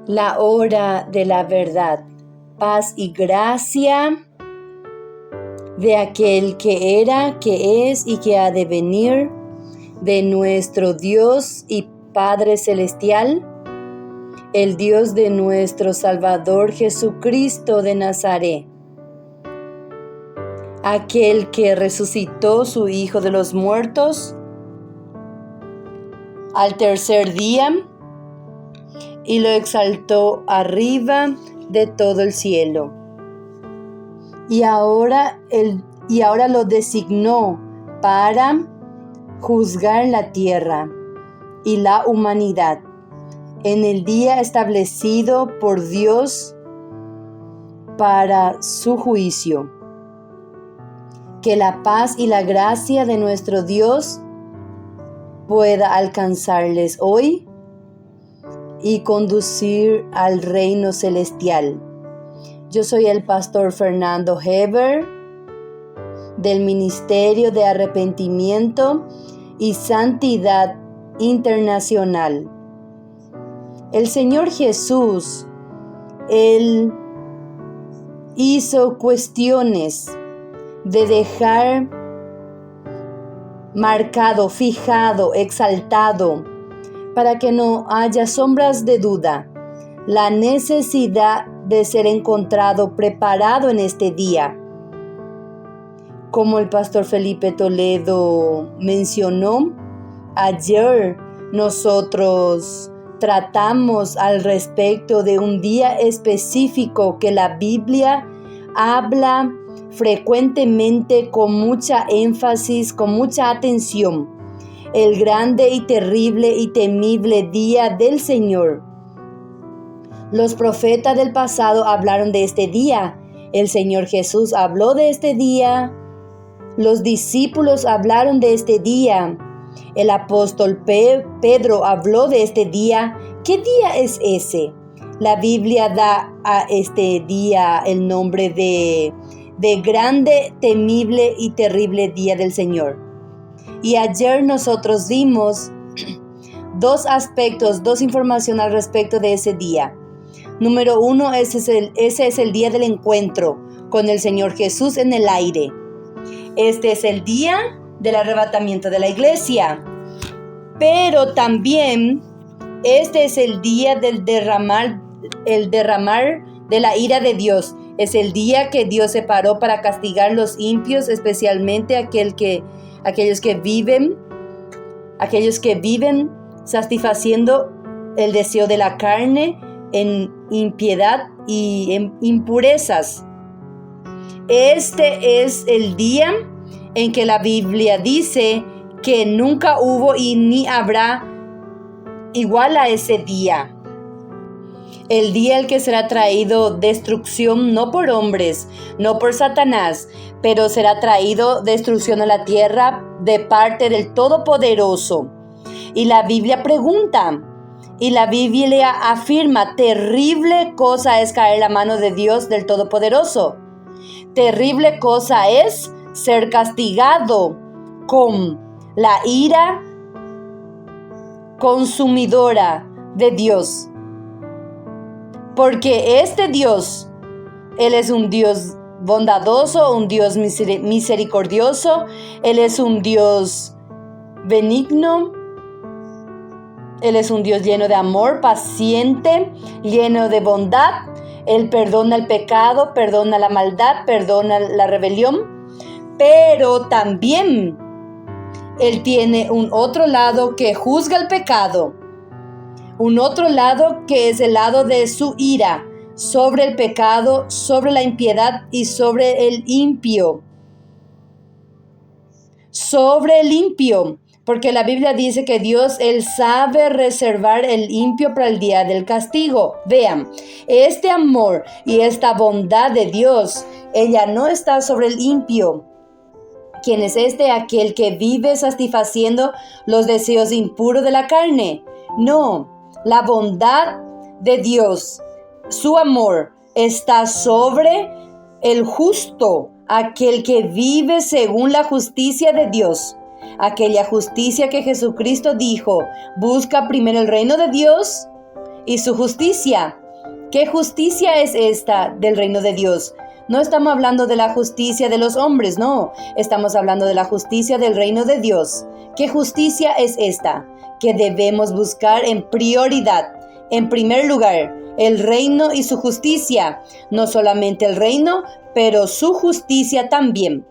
La hora de la verdad, paz y gracia de aquel que era, que es y que ha de venir, de nuestro Dios y Padre Celestial, el Dios de nuestro Salvador Jesucristo de Nazaret, aquel que resucitó su Hijo de los muertos al tercer día y lo exaltó arriba de todo el cielo. Y ahora lo designó para juzgar la tierra y la humanidad en el día establecido por Dios para su juicio. Que la paz y la gracia de nuestro Dios pueda alcanzarles hoy y conducir al reino celestial. Yo soy el pastor Fernando Heber del Ministerio de Arrepentimiento y Santidad Internacional. El Señor Jesús, Él hizo cuestiones de dejar marcado, fijado, exaltado, para que no haya sombras de duda, la necesidad de ser encontrado preparado en este día. Como el pastor Felipe Toledo mencionó, ayer nosotros tratamos al respecto de un día específico que la Biblia habla frecuentemente con mucha énfasis, con mucha atención. El grande y terrible y temible día del Señor. Los profetas del pasado hablaron de este día. El Señor Jesús habló de este día. Los discípulos hablaron de este día. El apóstol Pedro habló de este día. ¿Qué día es ese? La Biblia da a este día el nombre de grande, temible y terrible día del Señor. Y ayer nosotros vimos dos aspectos, dos informaciones al respecto de ese día. Número uno, ese es el día del encuentro con el Señor Jesús en el aire. Este es el día del arrebatamiento de la iglesia. Pero también este es el día del derramar de la ira de Dios. Es el día que Dios separó para castigar los impios, especialmente aquellos que viven satisfaciendo el deseo de la carne en impiedad y en impurezas. Este es el día en que la Biblia dice que nunca hubo y ni habrá igual a ese día. El día en que será traído destrucción no por hombres, no por Satanás, pero será traído destrucción a la tierra de parte del Todopoderoso. Y la Biblia pregunta, y la Biblia afirma, terrible cosa es caer en la mano de Dios del Todopoderoso. Terrible cosa es ser castigado con la ira consumidora de Dios. Porque este Dios, Él es un Dios bondadoso, un Dios misericordioso, Él es un Dios benigno, Él es un Dios lleno de amor, paciente, lleno de bondad. Él perdona el pecado, perdona la maldad, perdona la rebelión, pero también Él tiene un otro lado que juzga el pecado, un otro lado que es el lado de su ira sobre el pecado, sobre la impiedad y sobre el impío. Sobre el impío, porque la Biblia dice que Dios, Él sabe reservar el impío para el día del castigo. Vean, este amor y esta bondad de Dios, ella no está sobre el impío. ¿Quién es este? Aquel que vive satisfaciendo los deseos impuros de la carne. No, la bondad de Dios, su amor, está sobre el justo, aquel que vive según la justicia de Dios. Aquella justicia que Jesucristo dijo, busca primero el reino de Dios y su justicia. ¿Qué justicia es esta del reino de Dios? No estamos hablando de la justicia de los hombres, no. Estamos hablando de la justicia del reino de Dios. ¿Qué justicia es esta? Que debemos buscar en prioridad, en primer lugar, el reino y su justicia. No solamente el reino, pero su justicia también.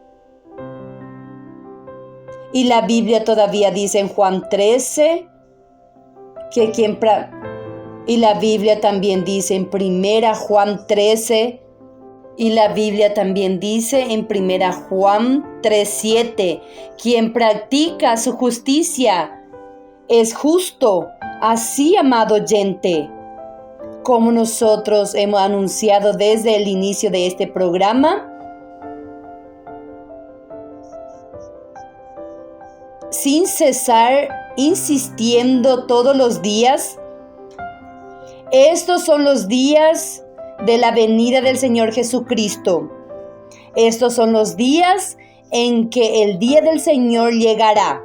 Y la Biblia todavía dice en Juan 13 que y la Biblia también dice en primera Juan 13. Y la Biblia también dice en 1 Juan 3:7, quien practica su justicia es justo. Así, amado oyente, como nosotros hemos anunciado desde el inicio de este programa, sin cesar, insistiendo todos los días, estos son los días de la venida del Señor Jesucristo. Estos son los días en que el día del Señor llegará.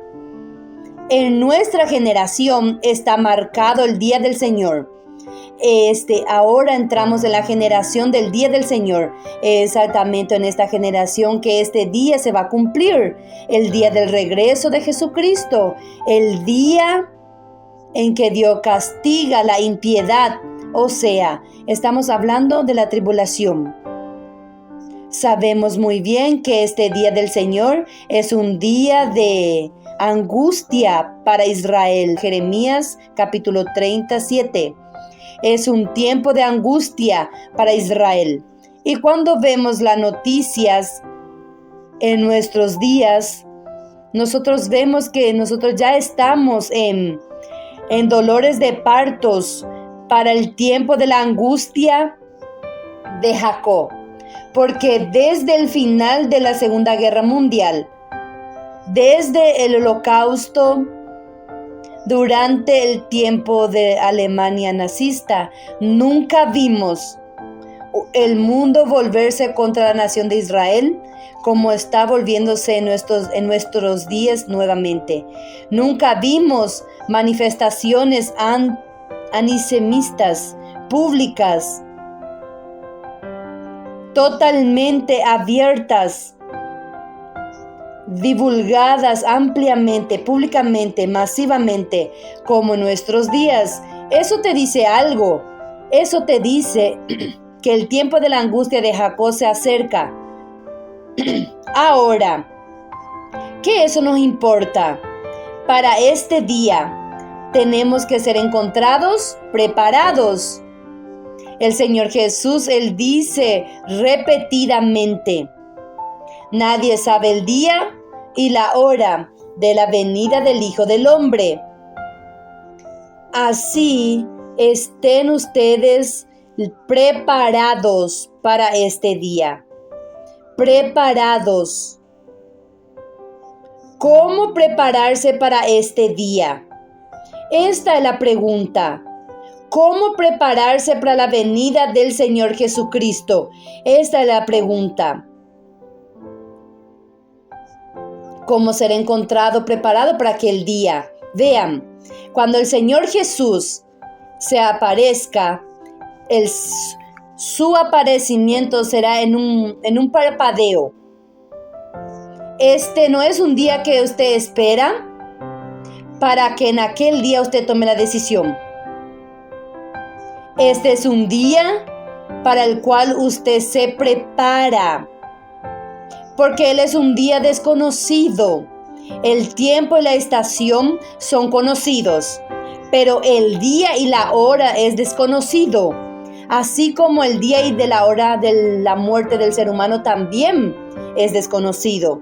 En nuestra generación está marcado el día del Señor. Ahora entramos en la generación del día del Señor. Exactamente en esta generación que este día se va a cumplir. El día del regreso de Jesucristo. El día en que Dios castiga la impiedad. O sea, estamos hablando de la tribulación. Sabemos muy bien que este día del Señor es un día de angustia para Israel. Jeremías capítulo 37. Es un tiempo de angustia para Israel. Y cuando vemos las noticias en nuestros días, nosotros vemos que nosotros ya estamos en dolores de partos para el tiempo de la angustia de Jacob. Porque desde el final de la Segunda Guerra Mundial, desde el Holocausto, durante el tiempo de Alemania nazista, nunca vimos el mundo volverse contra la nación de Israel como está volviéndose en nuestros días nuevamente. Nunca vimos manifestaciones antisemitas públicas, totalmente abiertas, divulgadas ampliamente, públicamente, masivamente, como en nuestros días. Eso te dice algo. Eso te dice que el tiempo de la angustia de Jacob se acerca. Ahora, ¿qué eso nos importa? Para este día tenemos que ser encontrados preparados. El Señor Jesús, Él dice repetidamente, nadie sabe el día y la hora de la venida del Hijo del Hombre. Así estén ustedes preparados para este día. Preparados. ¿Cómo prepararse para este día? Esta es la pregunta. ¿Cómo prepararse para la venida del Señor Jesucristo? Esta es la pregunta. ¿Cómo ser encontrado preparado para aquel día? Vean, cuando el Señor Jesús se aparezca, su aparecimiento será en un parpadeo. Este no es un día que usted espera para que en aquel día usted tome la decisión. Este es un día para el cual usted se prepara, porque Él es un día desconocido. El tiempo y la estación son conocidos, pero el día y la hora es desconocido, así como el día y de la hora de la muerte del ser humano también es desconocido.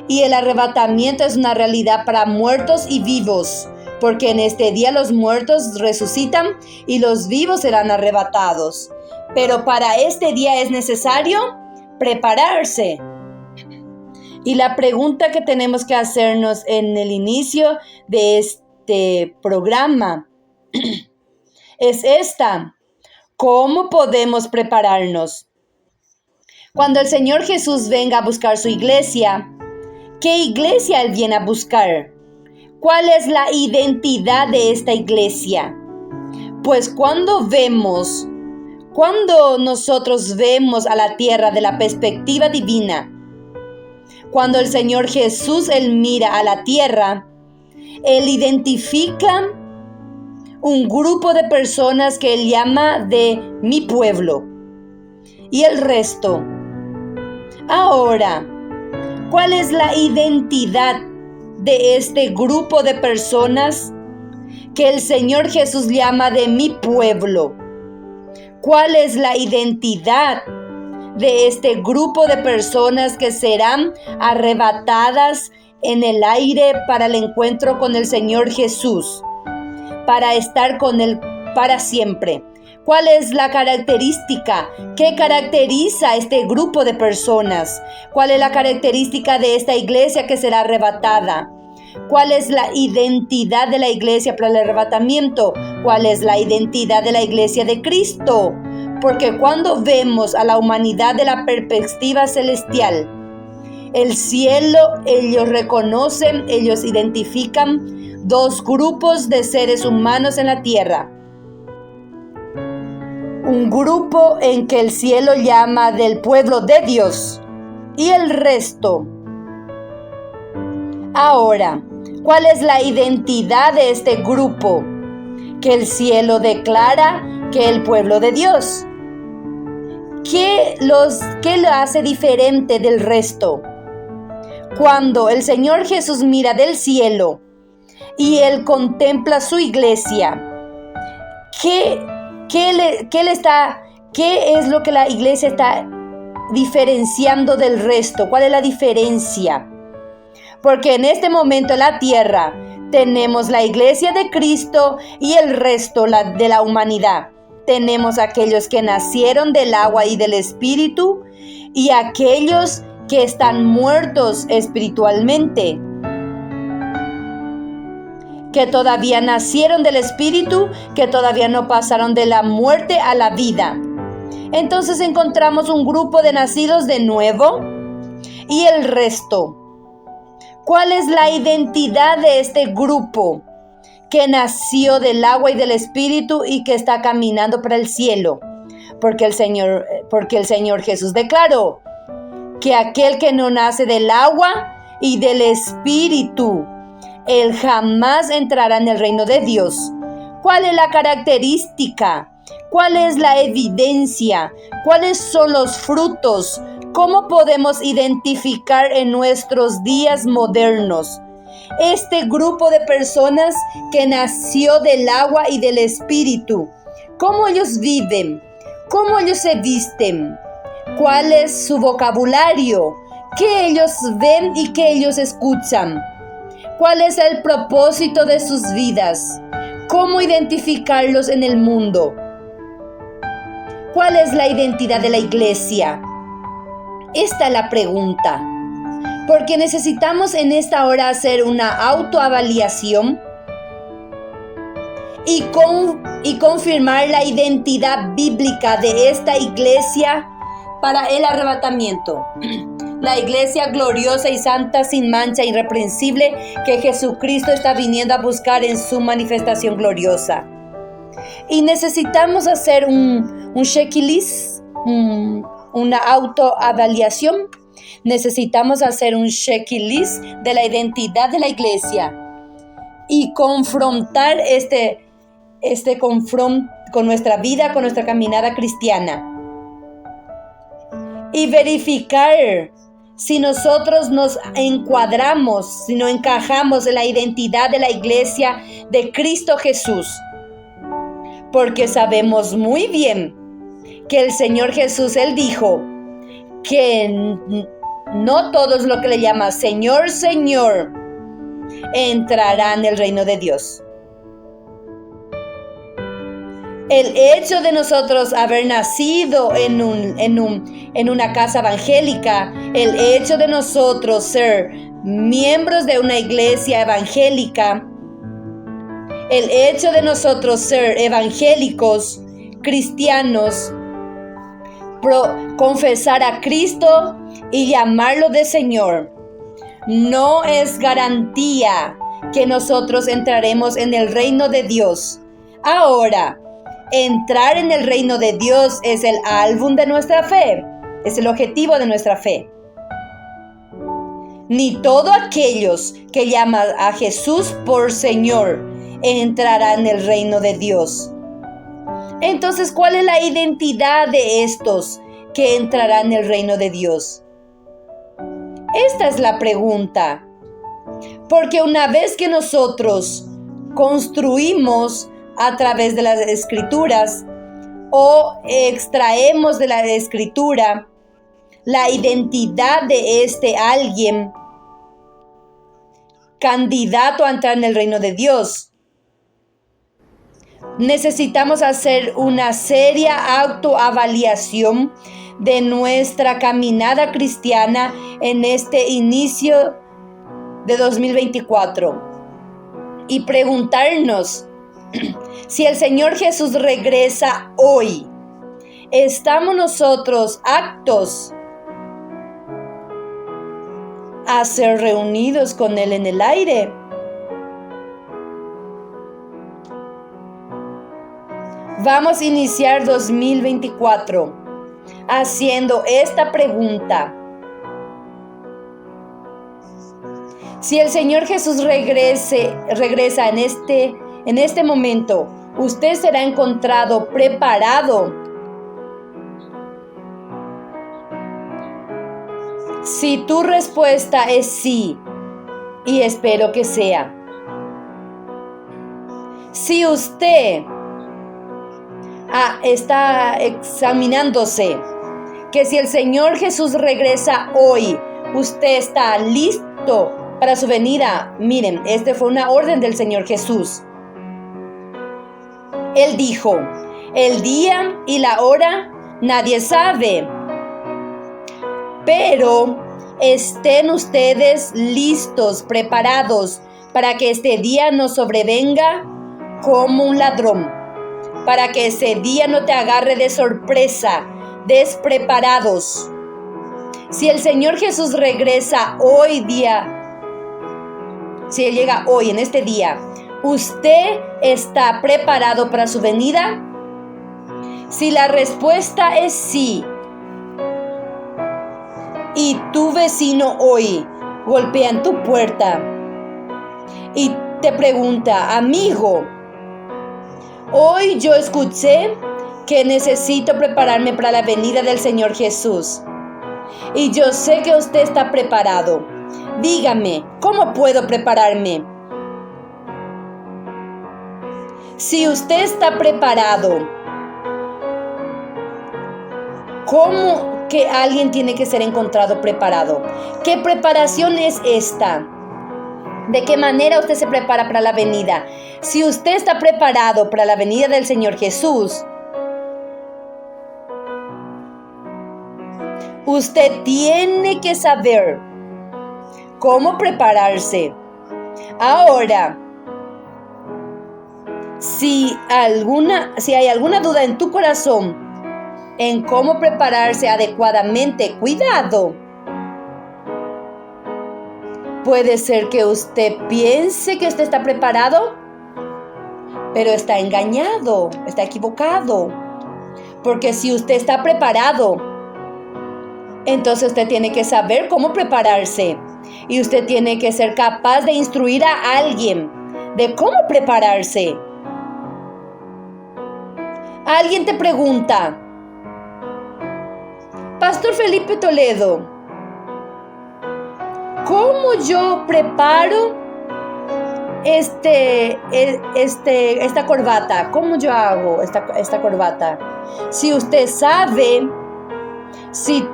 Y el arrebatamiento es una realidad para muertos y vivos, porque en este día los muertos resucitan y los vivos serán arrebatados. Pero para este día es necesario prepararse. Y la pregunta que tenemos que hacernos en el inicio de este programa es esta: ¿cómo podemos prepararnos? Cuando el Señor Jesús venga a buscar su iglesia, ¿qué iglesia Él viene a buscar? ¿Cuál es la identidad de esta iglesia? Pues cuando nosotros vemos a la tierra de la perspectiva divina, cuando el Señor Jesús, Él mira a la tierra, Él identifica un grupo de personas que Él llama de mi pueblo y el resto. Ahora, ¿cuál es la identidad de este grupo de personas que el Señor Jesús llama de mi pueblo? ¿Cuál es la identidad de este grupo de personas que serán arrebatadas en el aire para el encuentro con el Señor Jesús, para estar con Él para siempre? ¿Cuál es la característica? ¿Qué caracteriza a este grupo de personas? ¿Cuál es la característica de esta iglesia que será arrebatada? ¿Cuál es la identidad de la iglesia para el arrebatamiento? ¿Cuál es la identidad de la iglesia de Cristo? Porque cuando vemos a la humanidad de la perspectiva celestial, el cielo, ellos reconocen, ellos identifican dos grupos de seres humanos en la tierra. Un grupo en que el cielo llama del pueblo de Dios y el resto. Ahora, ¿cuál es la identidad de este grupo que el cielo declara que el pueblo de Dios? ¿Qué lo hace diferente del resto? Cuando el Señor Jesús mira del cielo y Él contempla su iglesia, ¿qué es lo que la iglesia está diferenciando del resto? ¿Cuál es la diferencia? Porque en este momento en la tierra tenemos la iglesia de Cristo y el resto de la humanidad. Tenemos aquellos que nacieron del agua y del espíritu y aquellos que están muertos espiritualmente, que todavía nacieron del espíritu, que todavía no pasaron de la muerte a la vida. Entonces encontramos un grupo de nacidos de nuevo y el resto. ¿Cuál es la identidad de este grupo que nació del agua y del espíritu y que está caminando para el cielo? Porque el Señor Jesús declaró que aquel que no nace del agua y del espíritu, él jamás entrará en el reino de Dios. ¿Cuál es la característica? ¿Cuál es la evidencia? ¿Cuáles son los frutos? ¿Cómo podemos identificar en nuestros días modernos este grupo de personas que nació del agua y del espíritu? ¿Cómo ellos viven? ¿Cómo ellos se visten? ¿Cuál es su vocabulario? ¿Qué ellos ven y qué ellos escuchan? ¿Cuál es el propósito de sus vidas? ¿Cómo identificarlos en el mundo? ¿Cuál es la identidad de la iglesia? Esta es la pregunta, porque necesitamos en esta hora hacer una autoevaluación y confirmar la identidad bíblica de esta iglesia para el arrebatamiento. La iglesia gloriosa y santa, sin mancha, irreprensible, que Jesucristo está viniendo a buscar en su manifestación gloriosa. Y necesitamos hacer un checklist, una autoevaluación. Necesitamos hacer un checklist de la identidad de la iglesia y confrontar este confronto con nuestra vida, con nuestra caminada cristiana. Y verificar si nosotros nos encuadramos, si nos encajamos en la identidad de la iglesia de Cristo Jesús. Porque sabemos muy bien que el Señor Jesús, Él dijo que no todos los que le llaman Señor, Señor, entrarán en el reino de Dios. El hecho de nosotros haber nacido en una casa evangélica, el hecho de nosotros ser miembros de una iglesia evangélica, el hecho de nosotros ser evangélicos, cristianos, confesar a Cristo y llamarlo de Señor, no es garantía que nosotros entraremos en el reino de Dios. Ahora, Entrar en el reino de Dios es el álbum de nuestra fe, es el objetivo de nuestra fe. Ni todos aquellos que llaman a Jesús por Señor entrarán en el reino de Dios. Entonces, ¿cuál es la identidad de estos que entrarán en el reino de Dios? Esta es la pregunta. Porque una vez que nosotros construimos a través de las Escrituras o extraemos de la Escritura la identidad de este alguien candidato a entrar en el reino de Dios, necesitamos hacer una seria autoevaluación de nuestra caminada cristiana en este inicio de 2024 y preguntarnos si el Señor Jesús regresa hoy. ¿Estamos nosotros aptos a ser reunidos con Él en el aire? Vamos a iniciar 2024 haciendo esta pregunta. Si el Señor Jesús regresa en este momento, ¿usted será encontrado preparado? Si tu respuesta es sí, y espero que sea. Si usted está examinándose, que si el Señor Jesús regresa hoy, usted está listo para su venida. Miren, esta fue una orden del Señor Jesús. Él dijo, el día y la hora nadie sabe, pero estén ustedes listos, preparados, para que este día no sobrevenga como un ladrón, para que ese día no te agarre de sorpresa, despreparados. Si el Señor Jesús regresa hoy día, si Él llega hoy en este día, ¿usted está preparado para su venida? Si la respuesta es sí, y tu vecino hoy golpea en tu puerta y te pregunta, amigo, hoy yo escuché que necesito prepararme para la venida del Señor Jesús, y yo sé que usted está preparado. Dígame, ¿cómo puedo prepararme? Si usted está preparado, ¿cómo que alguien tiene que ser encontrado preparado? ¿Qué preparación es esta? ¿De qué manera usted se prepara para la venida? Si usted está preparado para la venida del Señor Jesús, usted tiene que saber cómo prepararse. Ahora, si hay alguna duda en tu corazón en cómo prepararse adecuadamente, cuidado. Puede ser que usted piense que usted está preparado, pero está engañado, está equivocado. Porque si usted está preparado, entonces usted tiene que saber cómo prepararse. Y usted tiene que ser capaz de instruir a alguien de cómo prepararse. Alguien te pregunta, Pastor Felipe Toledo, ¿cómo yo preparo esta corbata? ¿Cómo yo hago esta corbata? Si usted sabe, si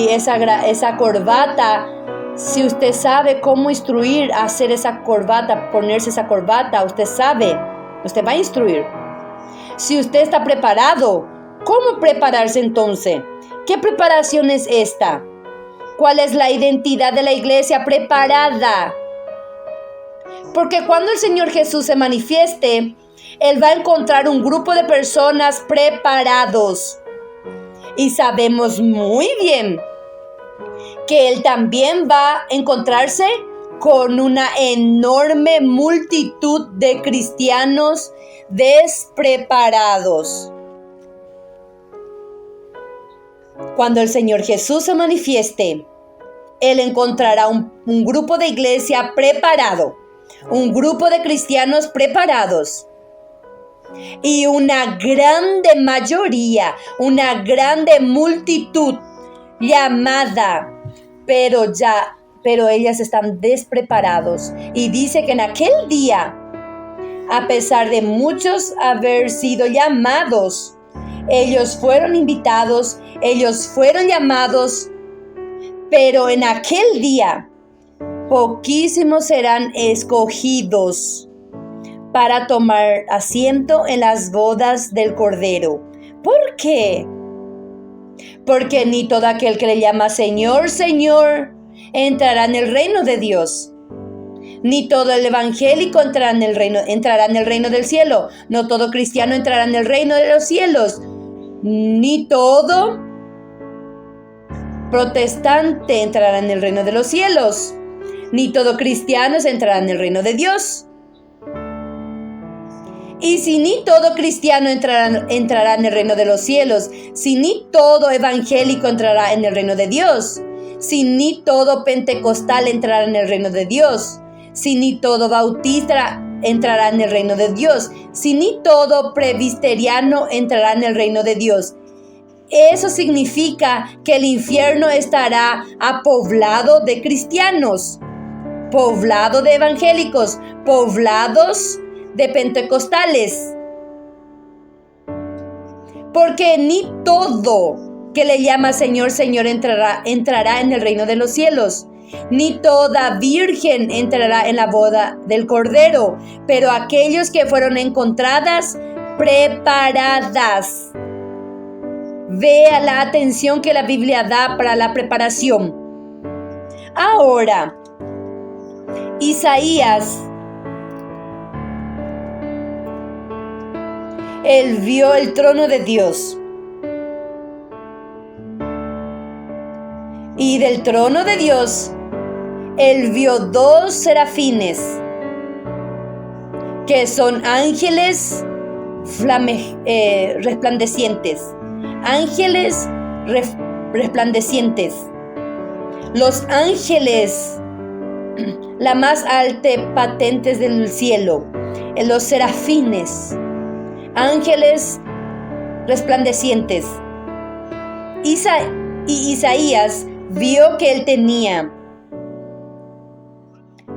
esa corbata, si usted sabe cómo instruir a hacer esa corbata, ponerse esa corbata, usted sabe, usted va a instruir. Si usted está preparado, ¿cómo prepararse entonces? ¿Qué preparación es esta? ¿Cuál es la identidad de la iglesia preparada? Porque cuando el Señor Jesús se manifieste, Él va a encontrar un grupo de personas preparados. Y sabemos muy bien que Él también va a encontrarse con una enorme multitud de cristianos despreparados. Cuando el Señor Jesús se manifieste, Él encontrará un grupo de iglesia preparado, un grupo de cristianos preparados y una grande mayoría, una grande multitud llamada, pero ellas están despreparados. Y dice que en aquel día, a pesar de muchos haber sido llamados, ellos fueron invitados, ellos fueron llamados, pero en aquel día poquísimos serán escogidos para tomar asiento en las bodas del Cordero. ¿Por qué? Porque ni todo aquel que le llama Señor, Señor, entrará en el reino de Dios. Ni todo el evangélico entrará en el reino del cielo. No todo cristiano entrará en el reino de los cielos. Ni todo protestante entrará en el reino de los cielos. Ni todo cristiano entrará en el reino de Dios. Y si ni todo cristiano entrará en el reino de los cielos, si ni todo evangélico entrará en el reino de Dios, si ni todo pentecostal entrará en el reino de Dios, si ni todo bautista entrará en el reino de Dios, si ni todo presbiteriano entrará en el reino de Dios. Eso significa que el infierno estará poblado de cristianos, poblado de evangélicos, poblados de pentecostales. Porque ni todo que le llama Señor, Señor entrará en el reino de los cielos. Ni toda virgen entrará en la boda del Cordero, pero aquellos que fueron encontradas preparadas. Vea la atención que la Biblia da para la preparación. Ahora, Isaías, él vio el trono de Dios. Y del trono de Dios, él vio dos serafines, que son ángeles resplandecientes. Ángeles resplandecientes. Los ángeles, la más alta patentes del cielo. Los serafines, ángeles resplandecientes. Isaías vio que él tenía,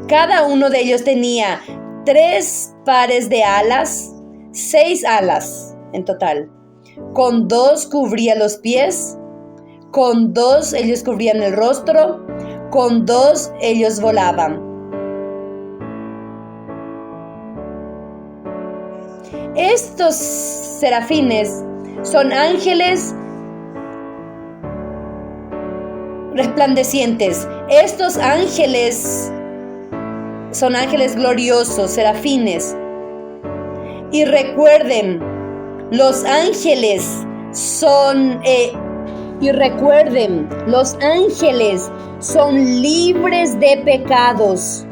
cada uno de ellos tenía 3 pares de alas, 6 alas en total. Con 2 cubría los pies, con 2 ellos cubrían el rostro, con 2 ellos volaban. Estos serafines son ángeles resplandecientes. Estos ángeles son ángeles gloriosos, serafines. Y recuerden, los ángeles son libres de pecados.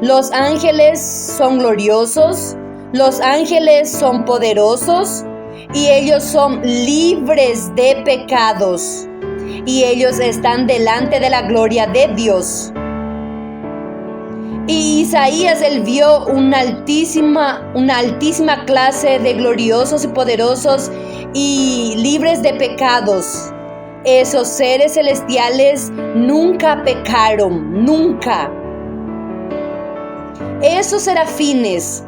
Los ángeles son gloriosos, los ángeles son poderosos y ellos son libres de pecados. Y ellos están delante de la gloria de Dios. Y Isaías, él vio una altísima clase de gloriosos y poderosos y libres de pecados. Esos seres celestiales nunca pecaron, nunca. Esos serafines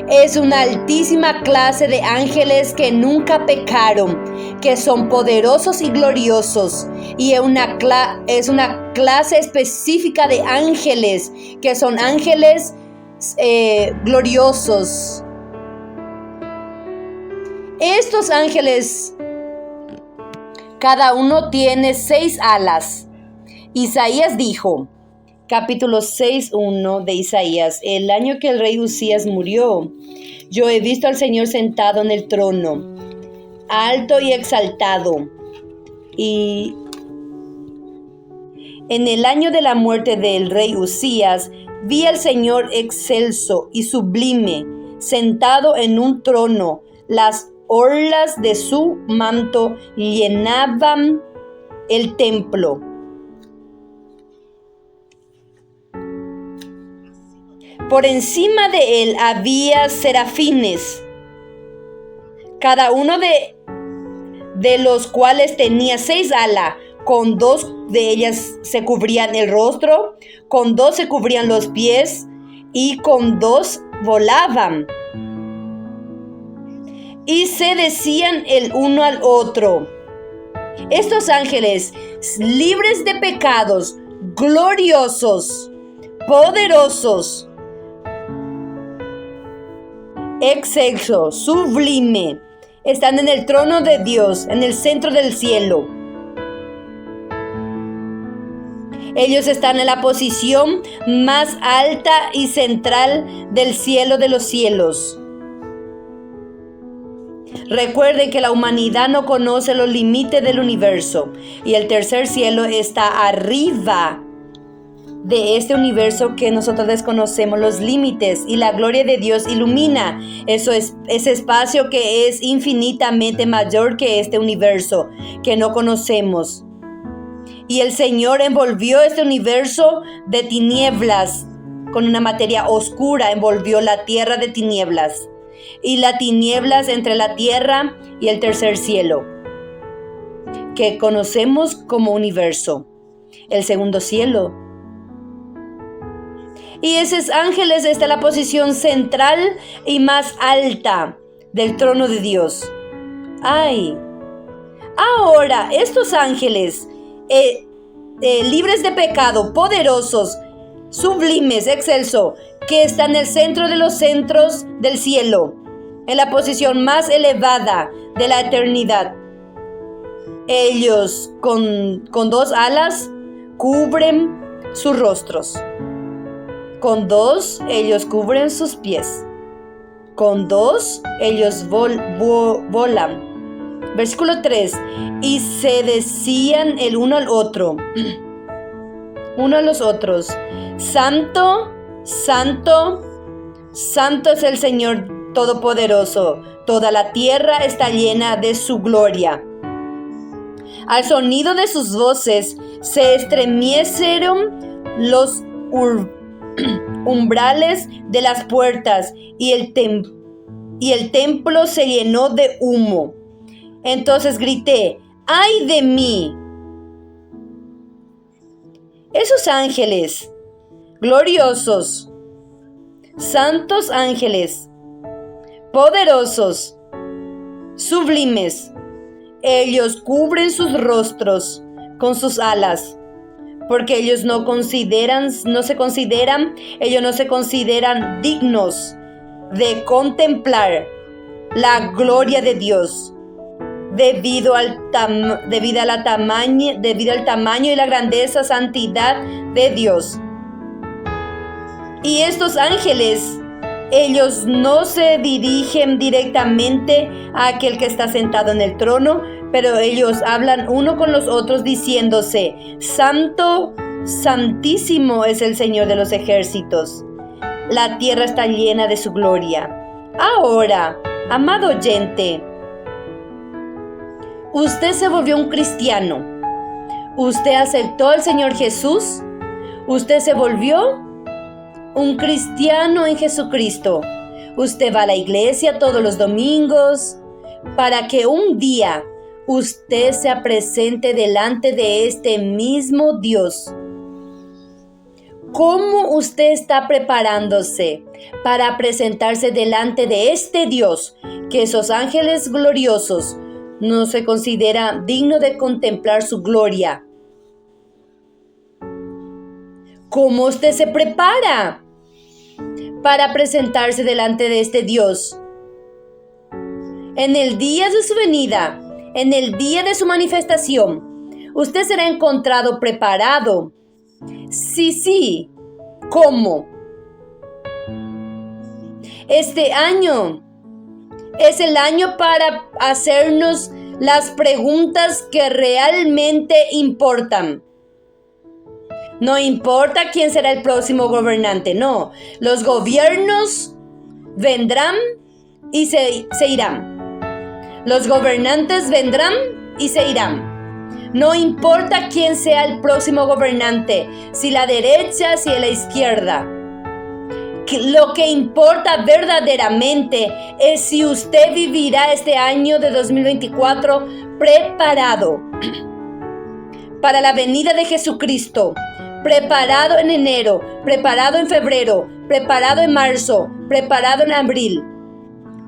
es una altísima clase de ángeles que nunca pecaron, que son poderosos y gloriosos. Y es una clase específica de ángeles, que son ángeles gloriosos. Estos ángeles, cada uno tiene 6 alas. Isaías dijo, capítulo 6:1 de Isaías: el año que el rey Uzías murió, yo he visto al Señor sentado en el trono, alto y exaltado. Y en el año de la muerte del rey Uzías, vi al Señor excelso y sublime, sentado en un trono. Las orlas de su manto llenaban el templo. Por encima de él había serafines, cada uno de los cuales tenía 6 alas. Con 2 de ellas se cubrían el rostro, con 2 se cubrían los pies y con 2 volaban. Y se decían el uno al otro: estos ángeles, libres de pecados, gloriosos, poderosos, excelso, sublime, están en el trono de Dios, en el centro del cielo. Ellos están en la posición más alta y central del cielo de los cielos. Recuerden que la humanidad no conoce los límites del universo y el tercer cielo está arriba de este universo que nosotros desconocemos los límites, y la gloria de Dios ilumina ese espacio que es infinitamente mayor que este universo que no conocemos. Y el Señor envolvió este universo de tinieblas con una materia oscura, envolvió la tierra de tinieblas y las tinieblas entre la tierra y el tercer cielo que conocemos como universo, el segundo cielo. Y esos ángeles están en la posición central y más alta del trono de Dios. Ahora estos ángeles libres de pecado, poderosos, sublimes, excelso, que están en el centro de los centros del cielo, en la posición más elevada de la eternidad. Ellos con 2 alas cubren sus rostros. Con 2 ellos cubren sus pies. Con 2 ellos volan. Versículo 3. Y se decían el uno al otro, uno a los otros: Santo, Santo, Santo es el Señor Todopoderoso. Toda la tierra está llena de su gloria. Al sonido de sus voces se estremecieron los umbrales de las puertas y el templo se llenó de humo. Entonces grité: ¡ay de mí! Esos ángeles gloriosos, santos ángeles, poderosos, sublimes, ellos cubren sus rostros con sus alas, porque ellos no se consideran dignos de contemplar la gloria de Dios, debido al tamaño y la grandeza, santidad de Dios. Y estos ángeles, ellos no se dirigen directamente a aquel que está sentado en el trono, pero ellos hablan uno con los otros diciéndose: Santo, Santísimo es el Señor de los ejércitos. La tierra está llena de su gloria. Ahora, amado oyente, usted se volvió un cristiano. Usted aceptó al Señor Jesús. Usted se volvió un cristiano en Jesucristo. Usted va a la iglesia todos los domingos para que un día usted sea presente delante de este mismo Dios. ¿Cómo usted está preparándose para presentarse delante de este Dios que esos ángeles gloriosos no se considera digno de contemplar su gloria? ¿Cómo usted se prepara para presentarse delante de este Dios? En el día de su venida, en el día de su manifestación, usted será encontrado preparado. Sí. ¿Cómo? Este año es el año para hacernos las preguntas que realmente importan. No importa quién será el próximo gobernante, no. Los gobiernos vendrán y se irán. Los gobernantes vendrán y se irán. No importa quién sea el próximo gobernante, si la derecha, si la izquierda. Lo que importa verdaderamente es si usted vivirá este año de 2024 preparado para la venida de Jesucristo, preparado en enero, preparado en febrero, preparado en marzo, preparado en abril,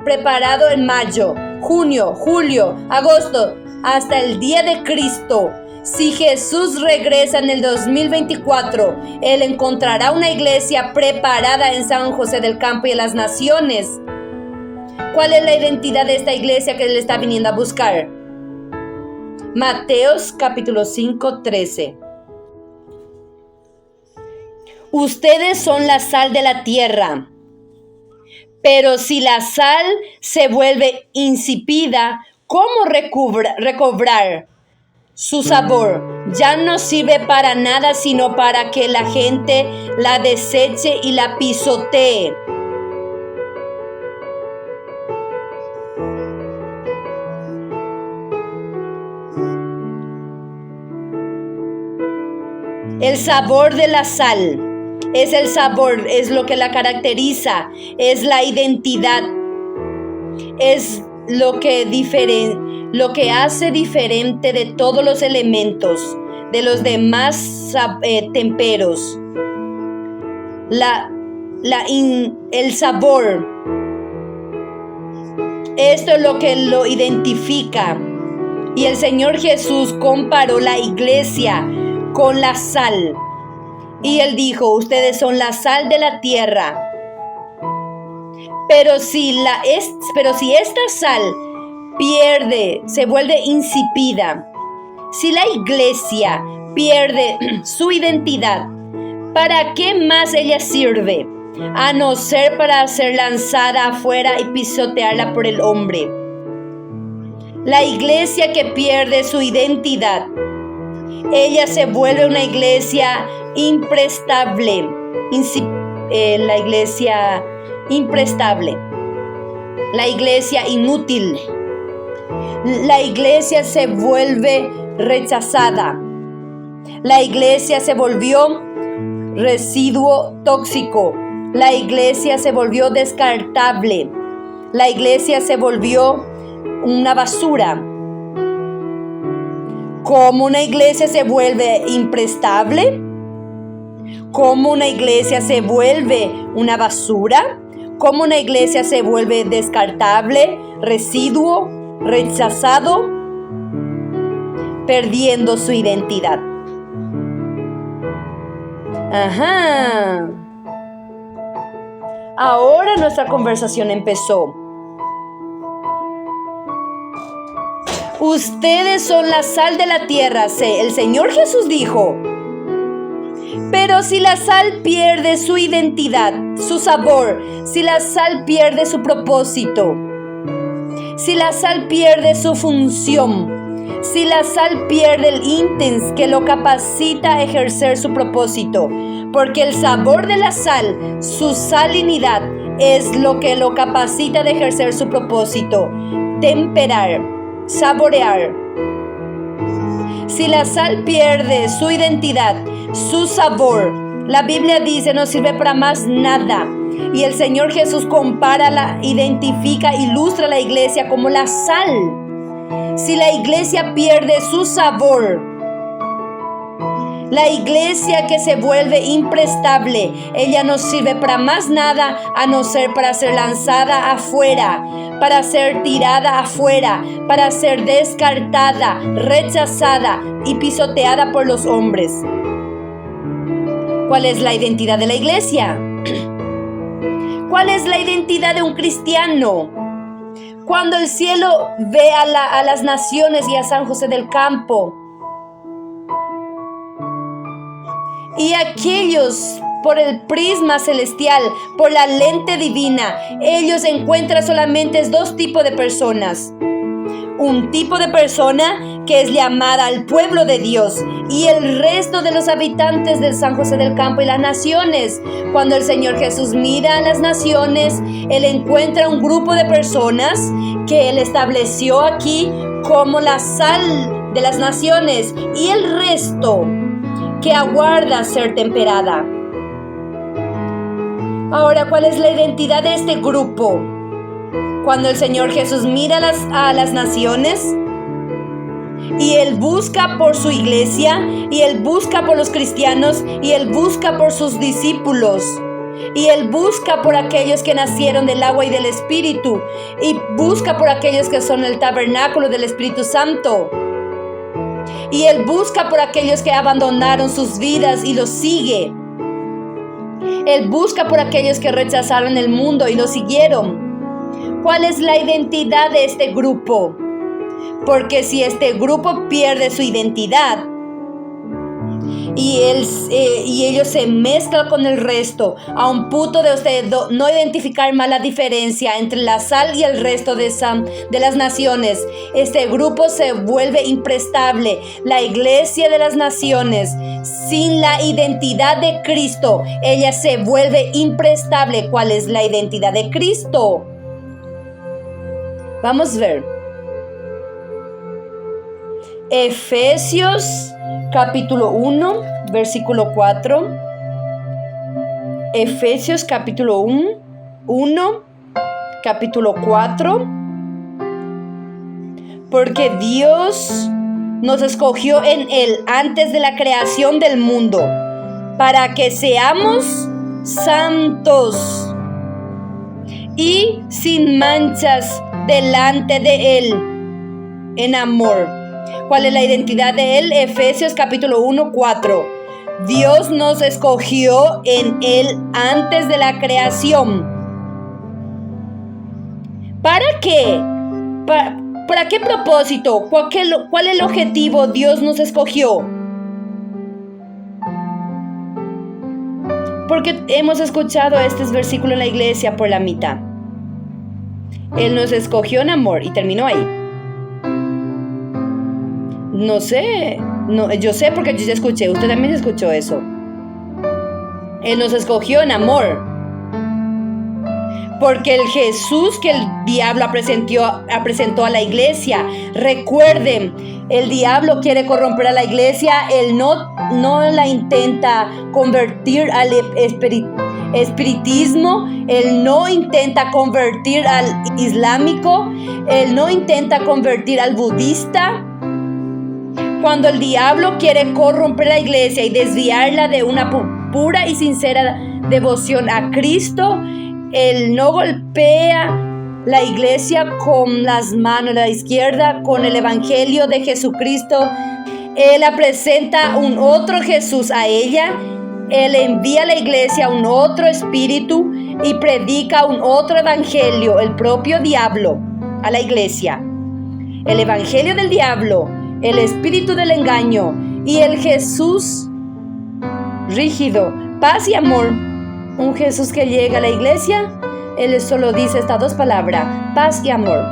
preparado en mayo, junio, julio, agosto, hasta el día de Cristo. Si Jesús regresa en el 2024, Él encontrará una iglesia preparada en San José del Campo y en las naciones. ¿Cuál es la identidad de esta iglesia que Él está viniendo a buscar? Mateos capítulo 5, 13. Ustedes son la sal de la tierra, pero si la sal se vuelve insípida, ¿cómo recobrar su sabor? Ya no sirve para nada sino para que la gente la deseche y la pisotee. El sabor de la sal es el sabor, es lo que la caracteriza, es la identidad, es lo que hace diferente de todos los elementos, de los demás temperos. El sabor, esto es lo que lo identifica. Y el Señor Jesús comparó la iglesia con la sal. Y Él dijo, ustedes son la sal de la tierra. Pero si esta sal pierde, se vuelve insípida, si la iglesia pierde su identidad, ¿para qué más ella sirve? A no ser para ser lanzada afuera y pisotearla por el hombre. La iglesia que pierde su identidad, ella se vuelve una iglesia imprestable. La iglesia imprestable. La iglesia inútil. La iglesia se vuelve rechazada. La iglesia se volvió residuo tóxico. La iglesia se volvió descartable. La iglesia se volvió una basura. ¿Cómo una iglesia se vuelve imprestable? ¿Cómo una iglesia se vuelve una basura? ¿Cómo una iglesia se vuelve descartable, residuo, rechazado? Perdiendo su identidad. Ajá. Ahora nuestra conversación empezó. Ustedes son la sal de la tierra, el Señor Jesús dijo. Pero si la sal pierde su identidad, su sabor, si la sal pierde su propósito, si la sal pierde su función, si la sal pierde el intens que lo capacita a ejercer su propósito, porque el sabor de la sal, su salinidad, es lo que lo capacita de ejercer su propósito, temperar, saborear. Si la sal pierde su identidad, su sabor, la Biblia dice no sirve para más nada. Y el Señor Jesús compara, identifica, ilustra a la iglesia como la sal. Si la iglesia pierde su sabor, la iglesia que se vuelve imprestable, ella no sirve para más nada a no ser para ser lanzada afuera, para ser tirada afuera, para ser descartada, rechazada y pisoteada por los hombres. ¿Cuál es la identidad de la iglesia? ¿Cuál es la identidad de un cristiano? Cuando el cielo ve a las naciones y a San José del Campo, y aquellos por el prisma celestial, por la lente divina, ellos encuentran solamente dos tipos de personas. Un tipo de persona que es llamada al pueblo de Dios, y el resto de los habitantes del San José del Campo y las naciones. Cuando el Señor Jesús mira a las naciones, Él encuentra un grupo de personas que Él estableció aquí como la sal de las naciones, y el resto que aguarda ser temperada. Ahora, ¿cuál es la identidad de este grupo? Cuando el Señor Jesús mira a las naciones, y Él busca por su iglesia, y Él busca por los cristianos, y Él busca por sus discípulos, y Él busca por aquellos que nacieron del agua y del Espíritu, y busca por aquellos que son el tabernáculo del Espíritu Santo, y Él busca por aquellos que abandonaron sus vidas y los sigue. Él busca por aquellos que rechazaron el mundo y lo siguieron. ¿Cuál es la identidad de este grupo? Porque si este grupo pierde su identidad y ellos se mezclan con el resto, a un punto de ustedes no identificar más la diferencia entre la sal y el resto de las naciones, este grupo se vuelve imprestable. La iglesia de las naciones, sin la identidad de Cristo, ella se vuelve imprestable. ¿Cuál es la identidad de Cristo? Vamos a ver. Efesios capítulo 1, versículo 4. Efesios capítulo 1, capítulo 4. Porque Dios nos escogió en Él antes de la creación del mundo, para que seamos santos y sin manchas delante de Él en amor. ¿Cuál es la identidad de Él? Efesios capítulo 1, 4. Dios nos escogió en Él antes de la creación. ¿Para qué? ¿Para qué propósito? ¿Cuál es el objetivo? Dios nos escogió. Porque hemos escuchado estos versículos en la iglesia por la mitad. Él nos escogió en amor y terminó ahí. No sé, yo sé porque yo ya escuché, usted también escuchó eso. Él nos escogió en amor. Porque el Jesús que el diablo presentó a la iglesia, recuerden, el diablo quiere corromper a la iglesia, él no la intenta convertir al espiritismo, él no intenta convertir al islámico, él no intenta convertir al budista. Cuando el diablo quiere corromper la iglesia y desviarla de una pura y sincera devoción a Cristo, Él no golpea la iglesia con las manos de la izquierda, con el evangelio de Jesucristo. Él la presenta un otro Jesús a ella. Él envía a la iglesia un otro espíritu y predica un otro evangelio, el propio diablo, a la iglesia. El evangelio del diablo, el espíritu del engaño y el Jesús rígido, paz y amor. Un Jesús que llega a la iglesia, Él solo dice estas dos palabras, paz y amor.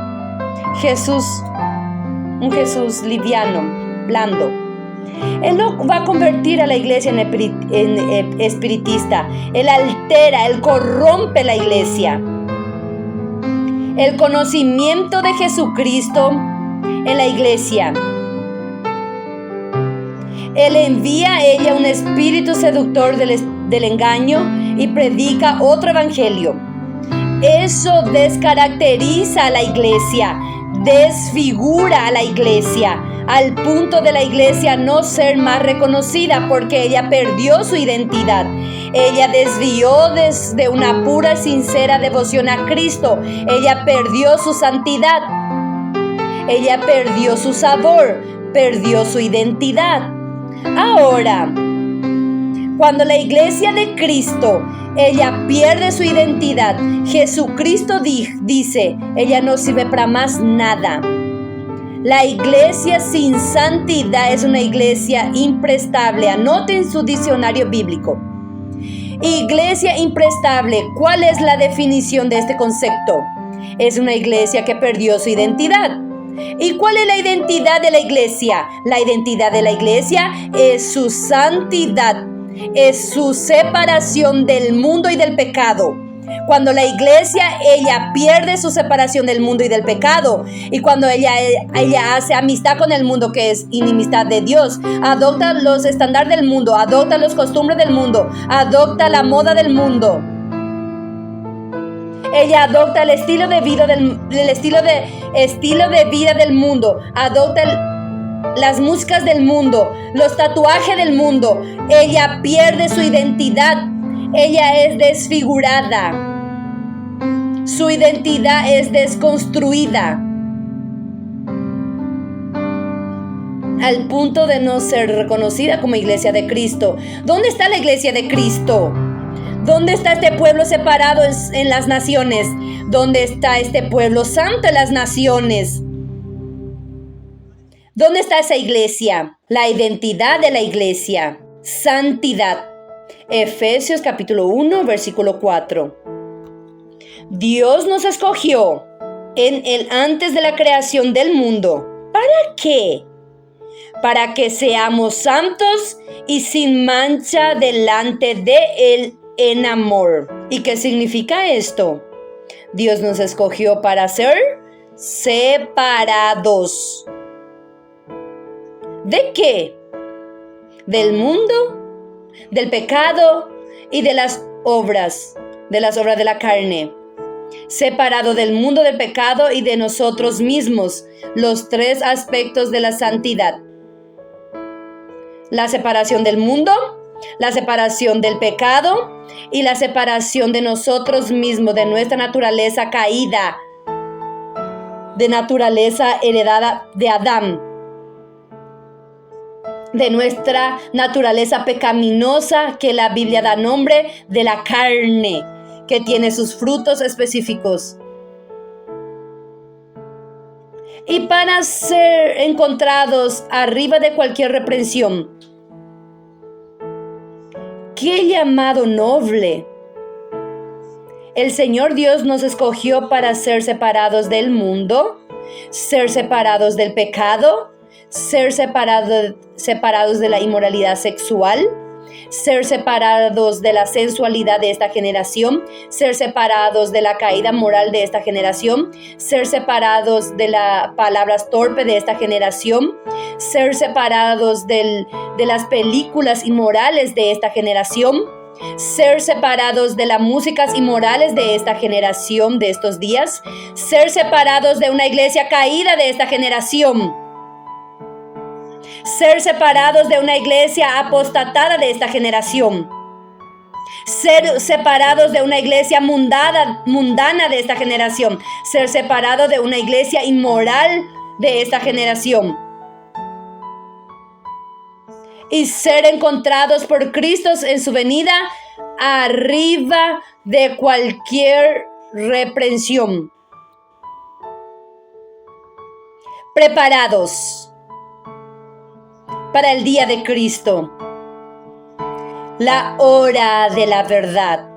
Un Jesús liviano, blando. Él no va a convertir a la iglesia en espiritista. Él altera, Él corrompe la iglesia. El conocimiento de Jesucristo en la iglesia. Él envía a ella un espíritu seductor del engaño y predica otro evangelio. Eso descaracteriza a la iglesia, desfigura a la iglesia, al punto de la iglesia no ser más reconocida porque ella perdió su identidad. Ella desvió desde una pura y sincera devoción a Cristo. Ella perdió su santidad. Ella perdió su sabor, perdió su identidad. Ahora, cuando la iglesia de Cristo, ella pierde su identidad, Jesucristo dice, ella no sirve para más nada. La iglesia sin santidad es una iglesia imprestable. Anoten su diccionario bíblico. Iglesia imprestable, ¿cuál es la definición de este concepto? Es una iglesia que perdió su identidad. ¿Y cuál es la identidad de la iglesia? La identidad de la iglesia es su santidad, es su separación del mundo y del pecado. Cuando la iglesia, ella pierde su separación del mundo y del pecado, y cuando ella hace amistad con el mundo, que es inimistad de Dios, adopta los estándares del mundo, adopta las costumbres del mundo, adopta la moda del mundo. Ella adopta el estilo de vida del mundo, adopta las músicas del mundo, los tatuajes del mundo. Ella pierde su identidad. Ella es desfigurada. Su identidad es desconstruida al punto de no ser reconocida como iglesia de Cristo. ¿Dónde está la iglesia de Cristo? ¿Dónde está este pueblo separado en las naciones? ¿Dónde está este pueblo santo en las naciones? ¿Dónde está esa iglesia? La identidad de la iglesia. Santidad. Efesios capítulo 1, versículo 4. Dios nos escogió en el antes de la creación del mundo. ¿Para qué? Para que seamos santos y sin mancha delante de Él en amor. ¿Y qué significa esto? Dios nos escogió para ser separados. ¿De qué? Del mundo, del pecado y de las obras de la carne. Separado del mundo, del pecado y de nosotros mismos. Los tres aspectos de la santidad. La separación del mundo, la separación del pecado y la separación de nosotros mismos, de nuestra naturaleza caída, de naturaleza heredada de Adán, de nuestra naturaleza pecaminosa que la Biblia da nombre de la carne, que tiene sus frutos específicos. Y para ser encontrados arriba de cualquier reprensión, ¡qué llamado noble! El Señor Dios nos escogió para ser separados del mundo, ser separados del pecado, ser separados de la inmoralidad sexual, ser separados de la sensualidad de esta generación, ser separados de la caída moral de esta generación, ser separados de las palabras torpes de esta generación, ser separados de las películas inmorales de esta generación, ser separados de las músicas inmorales de esta generación de estos días, ser separados de una iglesia caída de esta generación, ser separados de una iglesia apostatada de esta generación, ser separados de una iglesia mundana de esta generación, ser separados de una iglesia inmoral de esta generación, y ser encontrados por Cristo en su venida arriba de cualquier reprensión. Preparados para el día de Cristo, la hora de la verdad.